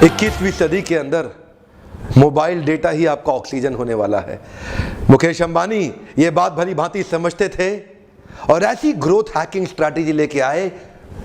21वीं सदी के अंदर मोबाइल डेटा ही आपका ऑक्सीजन होने वाला है। मुकेश अंबानी ये बात भली भांति समझते थे और ऐसी ग्रोथ हैकिंग स्ट्रैटेजी लेके आए,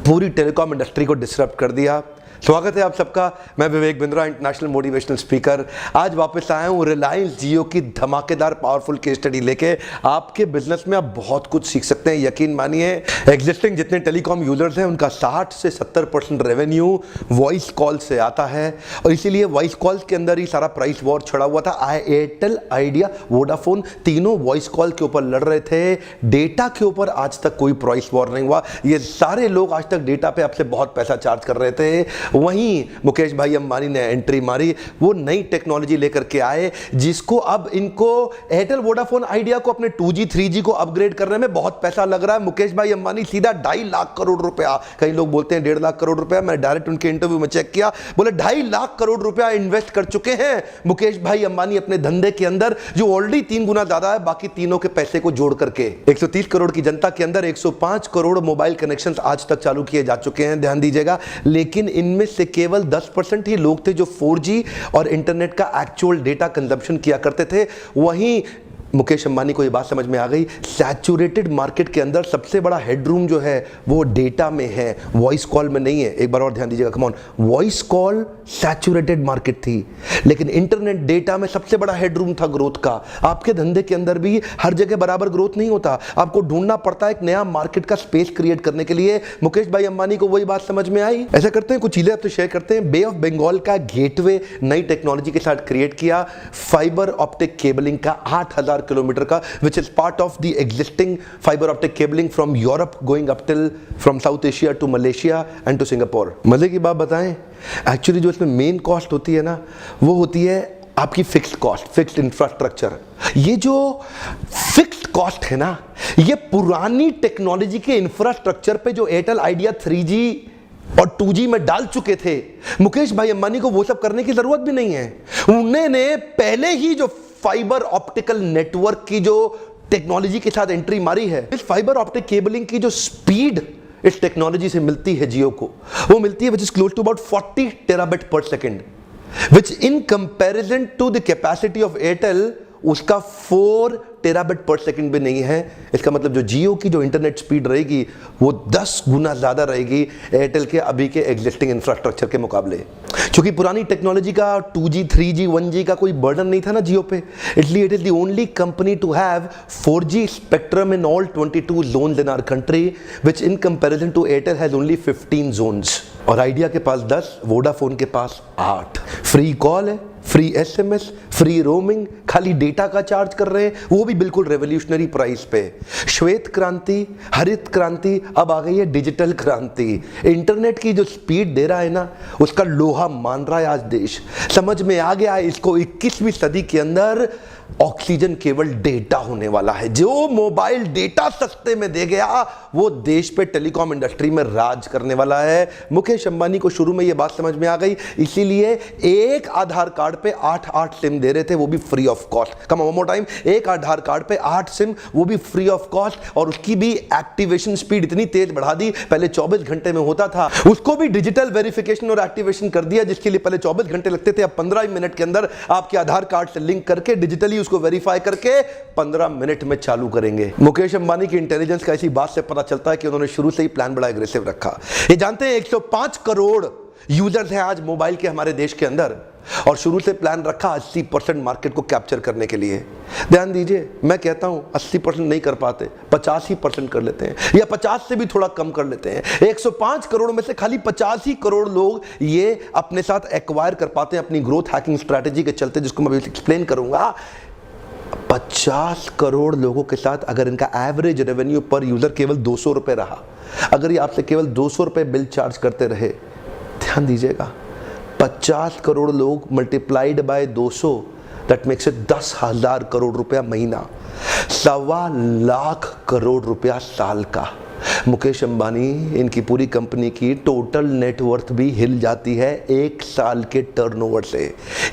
पूरी टेलीकॉम इंडस्ट्री को डिसरप्ट कर दिया। स्वागत है आप सबका, मैं Vivek Bindra, international motivational speaker. आज वापस आया हूँ रिलायंस जियो की धमाकेदार पावरफुल केस स्टडी लेके। आपके बिजनेस में आप बहुत कुछ सीख सकते हैं। यकीन मानिए, एग्जिस्टिंग जितने टेलीकॉम यूजर्स हैं उनका 60 से 70% रेवेन्यू वॉइस कॉल से आता है और इसीलिए वॉइस कॉल्स के अंदर ही सारा प्राइस वॉर छड़ा हुआ था। एयरटेल, आइडिया, वोडाफोन तीनों वॉइस कॉल के ऊपर लड़ रहे थे। डेटा के ऊपर आज तक कोई प्राइस वॉर नहीं हुआ। ये सारे लोग आज तक डेटा पे आपसे बहुत पैसा चार्ज कर रहे थे। वहीं मुकेश भाई अंबानी ने एंट्री मारी, वो नई टेक्नोलॉजी लेकर के आए जिसको अब इनको एयरटेल, वोडाफोन, आइडिया को अपने 2G 3G को अपग्रेड करने में बहुत पैसा लग रहा है। मुकेश भाई अंबानी सीधा 2.5 लाख करोड़ रुपया, कई लोग बोलते हैं 1.5 लाख करोड़ रुपया, मैं डायरेक्ट उनके इंटरव्यू में चेक किया, बोले 2.5 लाख करोड़ रुपया इन्वेस्ट कर चुके हैं मुकेश भाई अंबानी अपने धंधे के अंदर, जो ऑलरेडी 3 गुना ज्यादा है बाकी तीनों के पैसे को जोड़ करके। 130 करोड़ की जनता के अंदर 105 करोड़ मोबाइल कनेक्शन आज तक चालू किए जा चुके हैं, ध्यान दीजिएगा। लेकिन इनमें से केवल 10% ही लोग थे जो 4G और इंटरनेट का एक्चुअल डेटा कंजप्शन किया करते थे। वहीं मुकेश अंबानी को ये बात समझ में आ गई, सैचुरेटेड मार्केट के अंदर सबसे बड़ा हेडरूम जो है वो डेटा में है, वॉइस कॉल में नहीं है। एक बार और ध्यान दीजिएगा, come on, voice call saturated market थी, लेकिन इंटरनेट डेटा में सबसे बड़ा हेडरूम था ग्रोथ का। आपके धंधे के अंदर भी हर जगह बराबर ग्रोथ नहीं होता, आपको ढूंढना पड़ता है एक नया मार्केट का स्पेस क्रिएट करने के लिए। मुकेश भाई अंबानी को वही बात समझ में आई। ऐसा करते हैं, कुछ चीजें आपसे शेयर करते हैं। बे ऑफ बंगाल का गेटवे नई टेक्नोलॉजी के साथ क्रिएट किया, फाइबर ऑप्टिक केबलिंग का 8000 किलोमीटर का, which is part of the existing fiber optic cabling from Europe going up till from South Asia to Malaysia and to Singapore। मजे की बात बताएं, एक्चुअली जो इसमें मेन कॉस्ट होती है ना, वो होती है आपकी फिक्स्ड कॉस्ट, फिक्स्ड इंफ्रास्ट्रक्चर। ये जो फिक्स्ड कॉस्ट है ना, ये पुरानी टेक्नोलॉजी के इंफ्रास्ट्रक्चर पे जो एयरटेल, आइडिया 3G और 2G में डाल चुके थे, मुकेश भाई अंबानी को वो सब करने की जरूरत भी नहीं है। उन्होंने पहले ही जो फाइबर ऑप्टिकल नेटवर्क की जो टेक्नोलॉजी के साथ एंट्री मारी है, इस फाइबर ऑप्टिक केबलिंग की जो स्पीड इस टेक्नोलॉजी से मिलती है जियो को, वो मिलती है which is close to about 40 terabit per second, which in comparison to the capacity of Airtel उसका 4 टेराबिट पर सेकंड भी नहीं है। इसका मतलब जो जियो की जो इंटरनेट स्पीड रहेगी वो 10 गुना ज्यादा रहेगी एयरटेल के अभी के एग्जिस्टिंग इंफ्रास्ट्रक्चर के मुकाबले। क्योंकि पुरानी टेक्नोलॉजी का 2G 3G 1G का कोई बर्डन नहीं था ना जियो पे, इसलिए it is the only company to have 4G spectrum in all 22 zones in our country, which in comparison to Airtel has only 15 zones. और आइडिया के पास 10, वोडाफोन के पास 8। फ्री कॉल है, फ्री SMS, फ्री रोमिंग, खाली डेटा का charge कर रहे हैं, वो भी बिल्कुल रेवोल्यूशनरी प्राइस पे। श्वेत क्रांति, हरित क्रांति, अब आ गई है डिजिटल क्रांति। इंटरनेट की जो स्पीड दे रहा है ना, उसका लोहा मान रहा है आज देश। समझ में आ गया है इसको, 21वीं सदी के अंदर ऑक्सीजन केवल डेटा होने वाला है। जो मोबाइल डेटा सस्ते में दे गया वो देश पे टेलीकॉम इंडस्ट्री में राज करने वाला है। मुकेश अंबानी को शुरू में ये बात समझ में आ गई, इसीलिए एक आधार कार्ड पे 8 सिम दे रहे थे, वो भी free of cost. Come on more time, एक आधार कार्ड पे 8 सिम, वो भी फ्री ऑफ कॉस्ट। और उसकी भी एक्टिवेशन स्पीड इतनी तेज बढ़ा दी, पहले 24 घंटे में होता था, उसको भी डिजिटल वेरिफिकेशन और एक्टिवेशन कर दिया, जिसके लिए पहले 24 घंटे लगते थे, अब 15 मिनट के अंदर आपके आधार कार्ड से लिंक करके डिजिटली उसको वेरीफाई करके 15 मिनट में चालू करेंगे। मुकेश अंबानी की इंटेलिजेंस का इसी बात से पता चलता है कि उन्होंने शुरू से ही प्लान बड़ा एग्रेसिव रखा। ये जानते हैं 105 करोड़ यूजर्स हैं आज मोबाइल के हमारे देश के अंदर, और शुरू से प्लान रखा 80% मार्केट को कैप्चर करने के लिए। ध्यान दीजिए, मैं कहता हूं 80% नहीं कर पाते, 85% कर लेते हैं, या 50 से भी थोड़ा कम कर लेते हैं। 105 करोड़ में से खाली 85 करोड़ लोग ये अपने साथ एक्वायर कर पाते हैं अपनी ग्रोथ हैकिंग स्ट्रैटेजी के चलते, जिसको मैं एक्सप्लेन करूंगा। 50 करोड़ लोगों के साथ अगर इनका एवरेज रेवेन्यू पर यूजर केवल 200 रुपए रहा, अगर ये आपसे केवल 200 रुपए बिल चार्ज करते रहे, ध्यान दीजिएगा, 50 करोड़ लोग multiplied by 200, that makes it 10,000 crore रुपया महीना, 1.25 लाख करोड़ रुपया साल का। मुकेश अंबानी, इनकी पूरी कंपनी की टोटल नेटवर्थ भी हिल जाती है 1 साल के टर्नओवर से।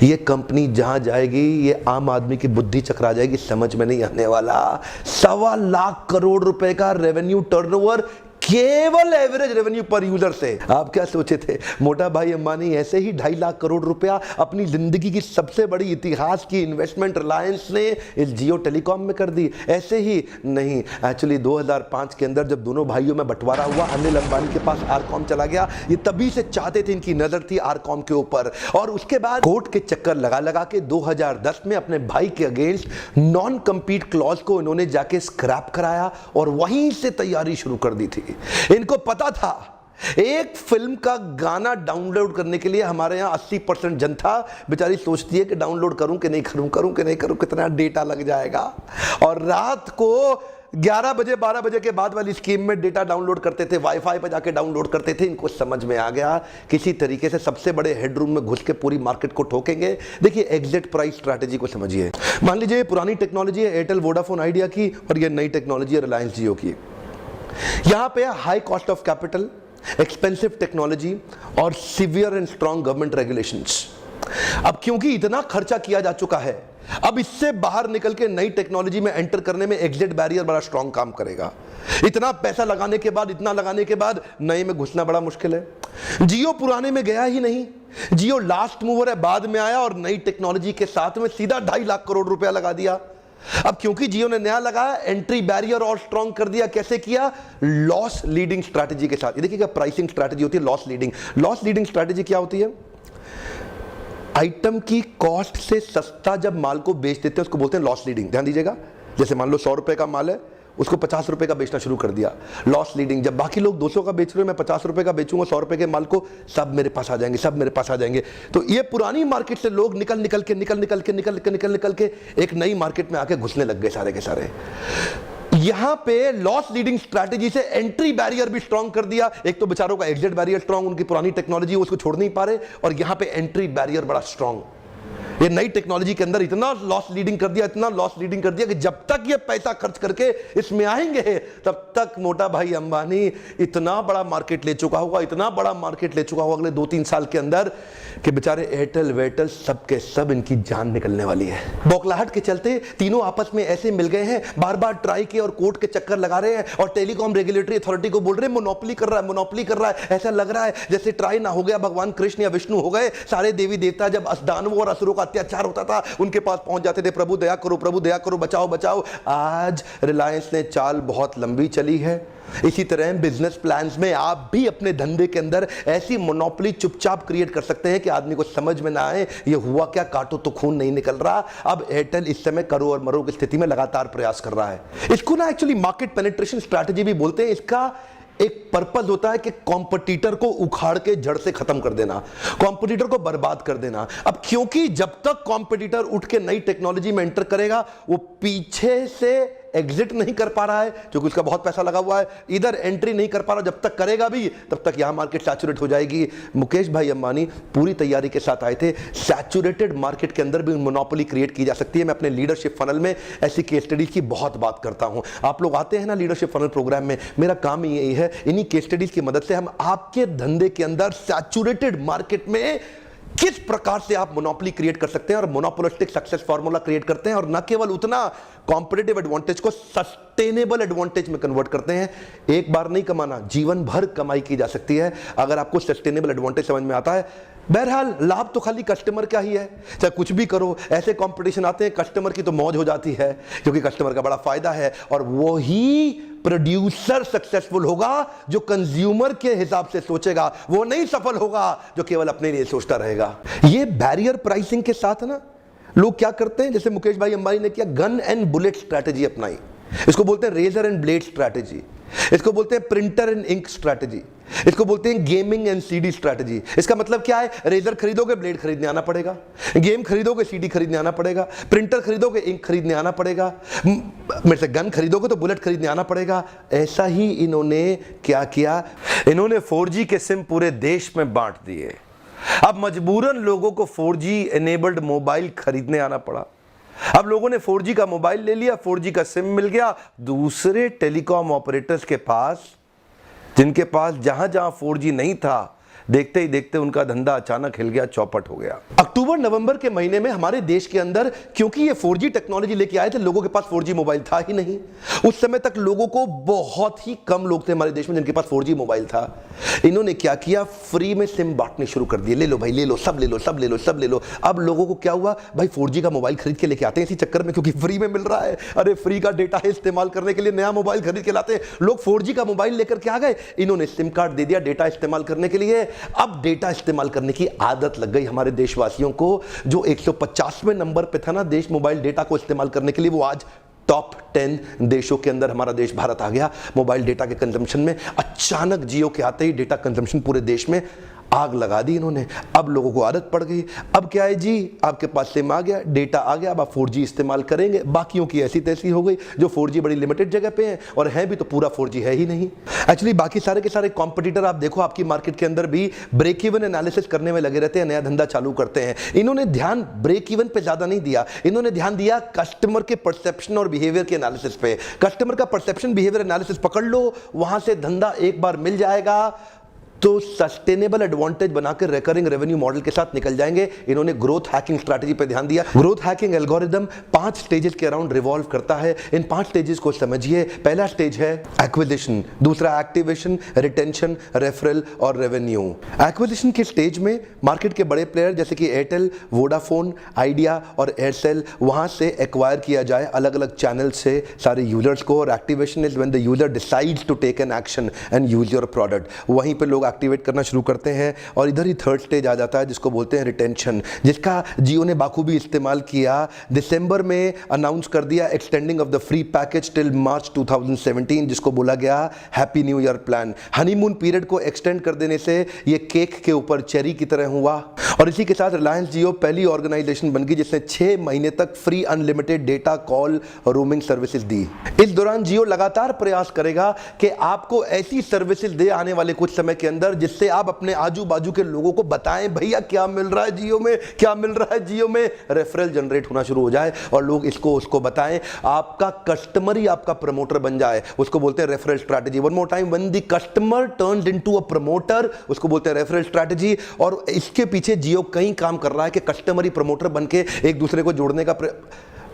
ये कंपनी जहां जाएगी, ये आम आदमी की बुद्धि चकरा जाएगी, समझ में नहीं आने वाला। 1.25 लाख करोड़ रुपए का रेवेन्यू टर्नओवर केवल एवरेज रेवेन्यू पर यूजर से। आप क्या सोचे थे मोटा भाई अंबानी ऐसे ही 2.5 लाख करोड़ रुपया अपनी जिंदगी की सबसे बड़ी इतिहास की इन्वेस्टमेंट रिलायंस ने इस जियो टेलीकॉम में कर दी? ऐसे ही नहीं, एक्चुअली 2005 के अंदर जब दोनों भाइयों में बंटवारा हुआ, अनिल अंबानी के पास आरकॉम चला गया। ये तभी से चाहते थे, इनकी नजर थी आरकॉम के ऊपर, और उसके बाद कोर्ट के चक्कर लगा लगा के 2010 में अपने भाई के अगेंस्ट नॉन कंपीट क्लॉज को इन्होंने जाके स्क्रैप कराया और वहीं से तैयारी शुरू कर दी थी। इनको पता था एक फिल्म का गाना डाउनलोड करने के लिए हमारे यहां 80% जनता बेचारी सोचती है कि डाउनलोड करूं कि नहीं करूं कि नहीं करूं, कितना डेटा लग जाएगा, और रात को 11 बजे 12 बजे के बाद वाली स्कीम में डेटा डाउनलोड करते थे, वाईफाई पे जाके डाउनलोड करते थे। इनको समझ में आ गया किसी तरीके से सबसे बड़े हेडरूम में घुस के पूरी मार्केट को ठोकेंगे। देखिए एग्जिट प्राइस स्ट्रैटेजी को समझिए। मान लीजिए पुरानी टेक्नोलॉजी है एयरटेल वोडाफोन आइडिया की, और ये नई टेक्नोलॉजी है रिलायंस जियो की। यहां पे high cost of capital, expensive technology और severe and strong government regulations. अब क्योंकि इतना खर्चा किया जा चुका है, अब इससे बाहर निकल के नई टेक्नोलॉजी में एंटर करने में एग्जिट बैरियर बड़ा स्ट्रॉन्ग काम करेगा। इतना पैसा लगाने के बाद, इतना लगाने के बाद नए में घुसना बड़ा मुश्किल है। जियो पुराने में गया ही नहीं, जियो लास्ट मूवर है, बाद में आया और नई टेक्नोलॉजी के साथ में सीधा 2.5 लाख करोड़ रुपया लगा दिया। अब क्योंकि जियो ने नया लगाया, एंट्री बैरियर और स्ट्रॉन्ग कर दिया। कैसे किया? लॉस लीडिंग स्ट्रैटेजी के साथ। ये देखिएगा प्राइसिंग स्ट्रैटेजी होती है loss leading. Loss leading strategy क्या होती है? आइटम की कॉस्ट से सस्ता जब माल को बेच देते हैं उसको बोलते हैं लॉस लीडिंग। ध्यान दीजिएगा, जैसे मान लो 100 रुपए का माल है, उसको 50 रुपए का बेचना शुरू कर दिया, लॉस लीडिंग। जब बाकी लोग 200 का बेच रहे हैं, मैं 50 रुपए का बेचूंगा, 100 रुपए के माल को, सब मेरे पास आ जाएंगे, सब मेरे पास आ जाएंगे। तो ये पुरानी मार्केट से लोग निकल के एक नई मार्केट में आके घुसने लग गए सारे के सारे। यहां पे लॉस लीडिंग स्ट्रैटेजी से एंट्री बैरियर भी स्ट्रॉन्ग कर दिया। एक तो बेचारों का एग्जिट बैरियर स्ट्रॉन्ग, उनकी पुरानी टेक्नोलॉजी उसको छोड़ नहीं पा रहे, और यहां पे एंट्री बैरियर बड़ा स्ट्रॉन्ग। ये नई टेक्नोलॉजी के अंदर इतना लॉस लीडिंग कर दिया, इतना लॉस लीडिंग कर दिया कि जब तक ये पैसा खर्च करके इसमें आएंगे तब तक मोटा भाई अंबानी इतना बड़ा मार्केट ले चुका होगा, इतना बड़ा मार्केट ले चुका होगा अगले 2-3 साल के अंदर कि बेचारे एयरटेल वेयरटेल सब के सब इनकी जान निकलने वाली है। बौखलाहट के चलते तीनों आपस में ऐसे मिल गए हैं, बार बार ट्राई किए और कोर्ट के चक्कर लगा रहे हैं, और टेलीकॉम रेगुलेटरी अथॉरिटी को बोल रहे हैं मोनोपोली कर रहा है, मोनोपोली कर रहा है। ऐसा लग रहा है जैसे ट्राई ना हो गया, भगवान कृष्ण या विष्णु हो गए। सारे देवी देवता जब दानवों और असुरों का अत्याचार होता था उनके पास पहुंच जाते थे, प्रभु दया करो, प्रभु दया करो, बचाओ बचाओ। आज रिलायंस ने चाल बहुत लंबी चली है। इसी तरह बिजनेस प्लान्स में आप भी अपने धंधे के अंदर ऐसी मोनोपोली चुपचाप क्रिएट कर सकते हैं कि आदमी को समझ में ना आए ये हुआ क्या, काटो तो खून नहीं निकल रहा। अब एयरटेल इस समय करो और मरो की स्थिति में लगातार प्रयास कर रहा है। इसको ना एक्चुअली मार्केट पेनिट्रेशन स्ट्रैटेजी भी बोलते हैं। इसका एक पर्पस होता है कि कॉम्पिटिटर को उखाड़ के जड़ से खत्म कर देना, कॉम्पिटिटर को बर्बाद कर देना। अब क्योंकि जब तक कॉम्पिटिटर उठ के नई टेक्नोलॉजी में एंटर करेगा, वो पीछे से एग्जिट नहीं कर पा रहा है क्योंकि उसका बहुत पैसा लगा हुआ है, इधर एंट्री नहीं कर पा रहा, जब तक करेगा भी तब तक यहां मार्केट सैचुरेट हो जाएगी। मुकेश भाई अंबानी पूरी तैयारी के साथ आए थे। सैचुरेटेड मार्केट के अंदर भी मोनोपोली क्रिएट की जा सकती है। मैं अपने लीडरशिप फनल में ऐसी केस स्टडीज की बहुत बात करता हूं। आप लोग आते हैं ना लीडरशिप फनल प्रोग्राम में, मेरा काम ही यही है, इन्हीं केस स्टडीज की मदद से हम आपके धंधे के अंदर सैचुरेटेड मार्केट में किस प्रकार से आप मोनोपोली क्रिएट कर सकते हैं और मोनोपोलिस्टिक सक्सेस फार्मूला क्रिएट करते हैं, और न केवल उतना कॉम्पिटिटिव एडवांटेज को सस्टेनेबल एडवांटेज में कन्वर्ट करते हैं। एक बार नहीं कमाना, जीवन भर कमाई की जा सकती है अगर आपको सस्टेनेबल एडवांटेज समझ में आता है। बहरहाल लाभ तो खाली कस्टमर का ही है, चाहे कुछ भी करो। ऐसे कंपटीशन आते हैं, कस्टमर की तो मौज हो जाती है क्योंकि कस्टमर का बड़ा फायदा है, और वो ही प्रोड्यूसर सक्सेसफुल होगा जो कंज्यूमर के हिसाब से सोचेगा। वो नहीं सफल होगा जो केवल अपने लिए सोचता रहेगा। ये बैरियर प्राइसिंग के साथ ना लोग क्या करते हैं, जैसे मुकेश भाई अंबानी ने किया, गन एंड बुलेट स्ट्रैटेजी अपनाई। इसको बोलते हैं रेजर एंड ब्लेड स्ट्रैटेजी, इसको बोलते हैं प्रिंटर एंड इंक स्ट्रैटेजी, इसको बोलते हैं गेमिंग एंड सीडी स्ट्रैटेजी। इसका मतलब क्या है? रेजर खरीदोगे ब्लेड खरीदने आना पड़ेगा, गेम खरीदोगे सीडी खरीदने आना पड़ेगा, प्रिंटर खरीदोगे इंक खरीदने आना पड़ेगा, मेरे से गन खरीदोगे तो बुलेट खरीदने आना पड़ेगा। ऐसा ही इन्होंने क्या किया, इन्होंने 4G के सिम पूरे देश में बांट दिए। अब मजबूरन लोगों को 4G एनेबल्ड मोबाइल खरीदने आना पड़ा। अब लोगों ने 4G का मोबाइल ले लिया, 4G का सिम मिल गया। दूसरे टेलीकॉम ऑपरेटर्स के पास, जिनके पास जहां जहां 4G नहीं था, देखते ही देखते उनका धंधा अचानक हिल गया, चौपट हो गया। अक्टूबर नवंबर के महीने में हमारे देश के अंदर, क्योंकि ये 4G टेक्नोलॉजी लेके आए थे, लोगों के पास 4G मोबाइल था ही नहीं। उस समय तक लोगों को, बहुत ही कम लोग थे हमारे देश में जिनके पास 4G मोबाइल था। इन्होंने क्या किया, फ्री में सिम बांटने शुरू कर दिए, ले लो भाई, ले लो, सब ले लो, सब ले लो, सब ले लो। अब लोगों को क्या हुआ भाई, 4G का मोबाइल खरीद के लेके आते हैं इसी चक्कर में, क्योंकि फ्री में मिल रहा है। अरे फ्री का डेटा है, इस्तेमाल करने के लिए नया मोबाइल खरीद के लाते हैं लोग। 4G का मोबाइल लेकर के आ गए, इन्होंने सिम कार्ड दे दिया डेटा इस्तेमाल करने के लिए। अब डेटा इस्तेमाल करने की आदत लग गई हमारे देशवासियों को। जो 150वें नंबर पे था ना देश मोबाइल डेटा को इस्तेमाल करने के लिए, वो आज टॉप 10 देशों के अंदर हमारा देश भारत आ गया मोबाइल डेटा के कंजम्पशन में। अचानक जियो के आते ही डेटा कंजम्पशन पूरे देश में आग लगा दी इन्होंने। अब लोगों को आदत पड़ गई। अब क्या है जी, आपके पास सिम आ गया, डेटा आ गया, अब आप 4G इस्तेमाल करेंगे। बाकियों की ऐसी तैसी हो गई, जो 4G बड़ी लिमिटेड जगह पे हैं, और है भी तो पूरा 4G है ही नहीं। एक्चुअली बाकी सारे के सारे कॉम्पिटिटर आप देखो, आपकी मार्केट के अंदर भी ब्रेक इवन एनालिसिस करने में लगे रहते हैं, नया धंधा चालू करते हैं। इन्होंने ध्यान ब्रेक इवन पे ज्यादा नहीं दिया, इन्होंने ध्यान दिया कस्टमर के परसेप्शन और बिहेवियर के एनालिसिस पे। कस्टमर का परसेप्शन बिहेवियर एनालिसिस पकड़ लो, वहां से धंधा एक बार मिल जाएगा तो सस्टेनेबल एडवांटेज बनाकर रिकरिंग रेवेन्यू मॉडल के साथ निकल जाएंगे। इन्होंने ग्रोथ हैकिंग स्ट्रैटेजी पे ध्यान दिया। ग्रोथ हैकिंग एल्गोरिदम 5 स्टेजेस के अराउंड रिवॉल्व करता है। इन 5 स्टेजेस को समझिए। पहला स्टेज है एक्विजिशन, दूसरा एक्टिवेशन, रिटेंशन, रेफरल और रेवेन्यू। एक्विजिशन के स्टेज में मार्केट के बड़े प्लेयर जैसे कि एयरटेल, वोडाफोन, आइडिया और एयरसेल, वहां से एक्वायर किया जाए अलग अलग चैनल से सारे यूजर्स को। और activation is when the user decides to take an action and use your product. वहीं पे लोग एक्टिवेट करना शुरू करते हैं। और इधर ही थर्ड स्टेज आ जाता है जिसको बोलते हैं रिटेंशन, जिसका जियो ने बाखूबी इस्तेमाल किया। दिसंबर में अनाउंस कर दिया extending of the free package till March 2017, जिसको बोला गया happy new year plan. Honeymoon period को एक्सटेंड कर देने से ये केक के ऊपर चेरी की तरह हुआ। और इसी के साथ रिलायंस जियो पहली ऑर्गेनाइजेशन बन गई जिसने 6 महीने तक free unlimited data, call, roaming services दी। इस दौरान जियो लगातार प्रयास करेगा कि आपको ऐसी सर्विसेज दे आने वाले कुछ समय के अंदर जिससे आप अपने आजू बाजू के लोगों को बताएं भैया क्या मिल रहा है जियो में, क्या मिल रहा है जियो में। रेफरल जनरेट होना शुरू हो जाए और लोग इसको उसको बताएं। आपका कस्टमर ही आपका प्रमोटर बन जाए, उसको बोलते हैं referral strategy. One more time, when the customer turns into a promoter, उसको बोलते हैं रेफरल स्ट्रैटेजी। और इसके पीछे जियो कहीं काम कर रहा है कि कस्टमर ही प्रमोटर बन के एक दूसरे को जोड़ने का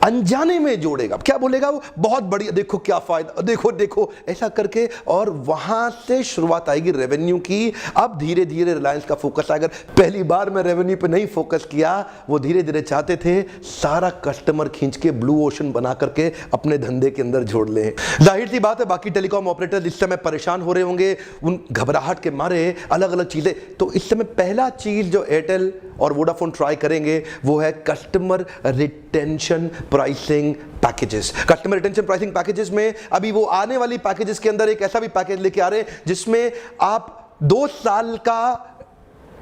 अनजाने में जोड़ेगा। क्या बोलेगा वो, बहुत बढ़िया, देखो क्या फायदा, देखो देखो, ऐसा करके। और वहां से शुरुआत आएगी रेवेन्यू की। अब धीरे धीरे रिलायंस का फोकस आएगा। पहली बार में रेवेन्यू पे नहीं फोकस किया, वो धीरे धीरे चाहते थे सारा कस्टमर खींच के ब्लू ओशन बना करके अपने धंधे के अंदर जोड़ ले। जाहिर सी बात है बाकी टेलीकॉम ऑपरेटर इस समय परेशान हो रहे होंगे, उन घबराहट के मारे अलग अलग चीजें। तो इस समय पहला चीज जो एयरटेल और वोडाफोन ट्राई करेंगे वो है customer retention pricing packages. Customer retention pricing packages में अभी वो आने वाली पैकेजेस के अंदर एक ऐसा भी पैकेज लेके आ रहे हैं जिसमें आप 2 साल का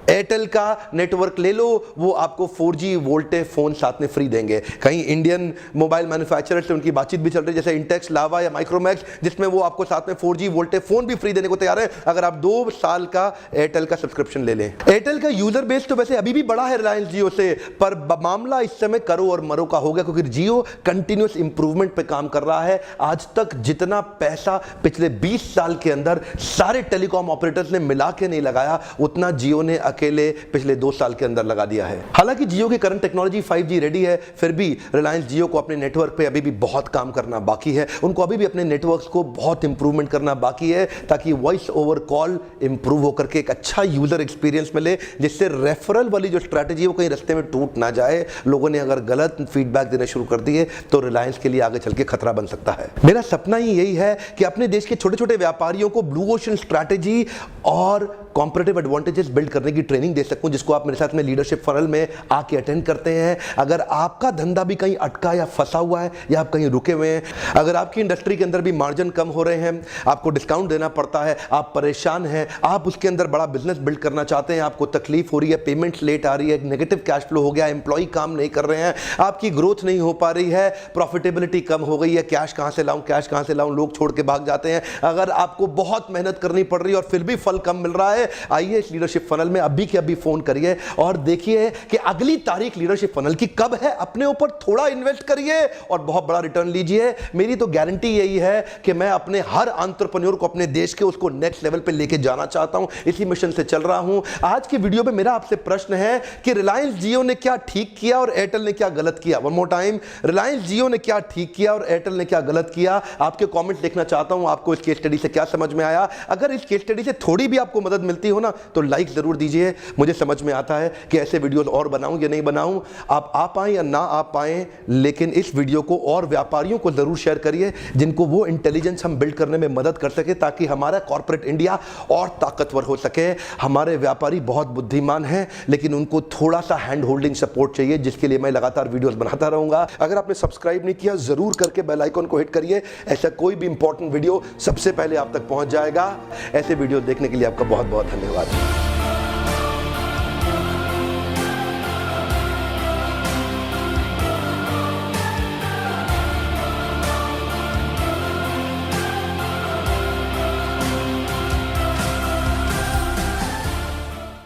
एयरटेल का नेटवर्क ले लो, वो आपको 4G वोल्टे फोन साथ में फ्री देंगे। कहीं इंडियन मोबाइल मैन्युफैक्चरर से उनकी बातचीत भी चल रही है जैसे इंटेक्स, लावा या माइक्रोमैक्स, जिसमें वो आपको साथ में 4G वोल्टे फोन भी फ्री देने को तैयार है अगर आप 2 साल का एयरटेल का सब्सक्रिप्शन ले लें। एयरटेल का यूजर बेस तो वैसे अभी भी बड़ा है रिलायंस जियो से, पर मामला इस समय करो और मरो का हो गया क्योंकि जियो कंटिन्यूअस इंप्रूवमेंट पे काम कर रहा है। आज तक जितना पैसा पिछले 20 साल के अंदर सारे टेलीकॉम ऑपरेटर्स ने मिला के नहीं लगाया, उतना जियो ने अकेले पिछले 2 साल के अंदर लगा दिया है। हालांकि जियो की करंट टेक्नोलॉजी 5G रेडी है, फिर भी रिलायंस जियो को अपने नेटवर्क पे अभी भी बहुत काम करना बाकी है। उनको अभी भी अपने नेटवर्क्स को बहुत इंप्रूवमेंट करना बाकी है ताकि वॉइस ओवर कॉल इंप्रूव होकर के एक अच्छा यूजर एक्सपीरियंस मिले, जिससे रेफरल वाली जो स्ट्रैटेजी है वो कहीं रास्ते में टूट ना जाए। लोगों ने अगर गलत फीडबैक देना शुरू कर दिए तो रिलायंस के लिए आगे चल के खतरा बन सकता है। मेरा सपना ही यही है कि अपने देश के छोटे छोटे व्यापारियों को ब्लू ओशन स्ट्रैटेजी और कॉम्पिटिटिव एडवांटेजेस बिल्ड करने की ट्रेनिंग दे सकूं, जिसको आप मेरे साथ में लीडरशिप फनल में आके अटेंड करते हैं। अगर आपका धंधा भी कहीं अटका या फंसा हुआ है या आप कहीं रुके हुए हैं, अगर आपकी इंडस्ट्री के अंदर भी मार्जिन कम हो रहे हैं, आपको डिस्काउंट देना पड़ता है, आप परेशान हैं, आप उसके अंदर बड़ा बिजनेस बिल्ड करना चाहते हैं, आपको तकलीफ हो रही है, पेमेंट्स लेट आ रही है, नेगेटिव कैश फ्लो हो गया, एम्प्लॉय काम नहीं कर रहे हैं, आपकी ग्रोथ नहीं हो पा रही है, प्रॉफिटेबिलिटी कम हो गई है, कैश कहां से लाऊं, कैश कहां से लाऊं, लोग छोड़ के भाग जाते हैं। अगर आपको बहुत मेहनत करनी पड़ रही है और फिर भी फल कम मिल रहा है, आइए इस लीडरशिप फनल में अब अभी के अभी फोन करिए और देखिए कि अगली तारीख लीडरशिप फनल की कब है। अपने ऊपर थोड़ा इन्वेस्ट करिए और बहुत बड़ा रिटर्न लीजिए। मेरी तो गारंटी यही है कि मैं अपने हर एंटरप्रेन्योर को अपने देश के उसको नेक्स्ट लेवल पे लेके जाना चाहता हूं, इसी मिशन से चल रहा हूं। आज की वीडियो में मेरा आपसे प्रश्न है कि रिलायंस जियो ने क्या ठीक किया और एयरटेल ने क्या गलत किया। वन मोर टाइम, रिलायंस जियो ने क्या ठीक किया और एयरटेल ने क्या गलत किया। आपके कमेंट देखना चाहता हूं, आपको इस केस स्टडी से क्या समझ में आया। अगर इस केस स्टडी से थोड़ी भी आपको मदद मिलती हो ना तो लाइक जरूर दीजिए। मुझे समझ में आता है कि ऐसे वीडियोस और बनाऊं या नहीं बनाऊं, आप आ पाएं या ना आ पाएं, लेकिन इस वीडियो को और व्यापारियों को जरूर शेयर करिए जिनको वो इंटेलिजेंस हम बिल्ड करने में मदद कर सके, ताकि हमारा कॉर्पोरेट इंडिया और ताकतवर हो सके। हमारे व्यापारी बहुत बुद्धिमान हैं, लेकिन उनको थोड़ा सा हैंड होल्डिंग सपोर्ट चाहिए, जिसके लिए मैं लगातार वीडियोस बनाता रहूंगा। अगर आपने सब्सक्राइब नहीं किया जरूर करके बेल आइकन को हिट करिए, ऐसा कोई भी इंपॉर्टेंट वीडियो सबसे पहले आप तक पहुंच जाएगा। ऐसे वीडियो देखने के लिए आपका बहुत बहुत धन्यवाद।